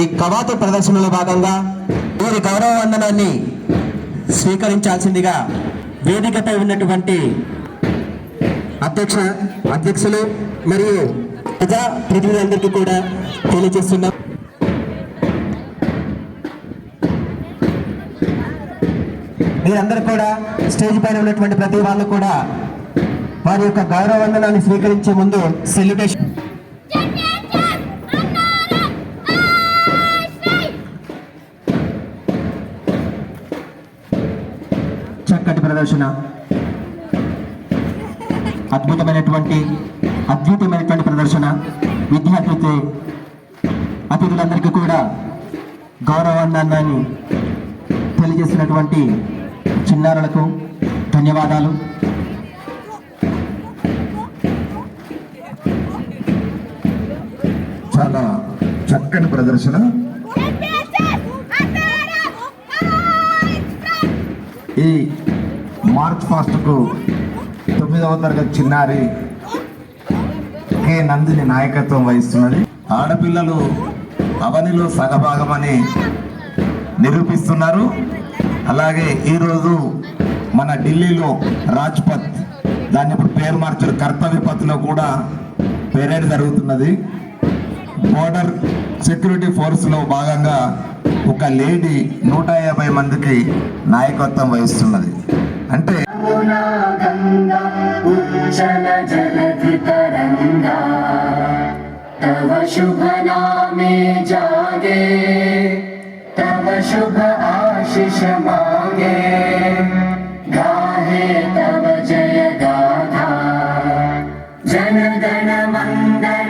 ఈ కవాతు ప్రదర్శనలో భాగంగా వీరి గౌరవ వందనాన్ని స్వీకరించాల్సిందిగా వేదికపై ఉన్నటువంటి అధ్యక్షులు మరియు ప్రజా ప్రతినిధులందరికీ కూడా తెలియజేస్తున్నాం. మీరందరూ కూడా స్టేజ్ పైన ఉన్నటువంటి ప్రతి వాళ్ళు కూడా వారి యొక్క గౌరవ వందనాన్ని స్వీకరించే ముందు సెల్యుటేషన్ చక్కటి ప్రదర్శన, అద్భుతమైనటువంటి ప్రదర్శన. విద్యార్థి అతిథులందరికీ కూడా గౌరవ వందనాన్ని తెలియజేసినటువంటి చిన్నారులకు ధన్యవాదాలు. చాలా చక్కని ప్రదర్శన. ఈ మార్చ్ ఫాస్ట్ కు 9వ తరగతి చిన్నారి కె నందిని నాయకత్వం వహిస్తున్నది. ఆడపిల్లలు అవనిలో సగభాగమని నిరూపిస్తున్నారు. అలాగే ఈరోజు మన ఢిల్లీలో రాజ్పథ్, దాన్ని ఇప్పుడు పేరు మార్చారు, కర్తవ్య పథ్లో కూడా పెరేడ్ జరుగుతున్నది. బోర్డర్ సెక్యూరిటీ ఫోర్స్లో భాగంగా ఒక లేడీ 150 మందికి నాయకత్వం వహిస్తున్నది. అంటే तव शुभ नामे जागे, तव शुभ आशीष मांगे, गाहे तव जय गाथा, जन गण मंगल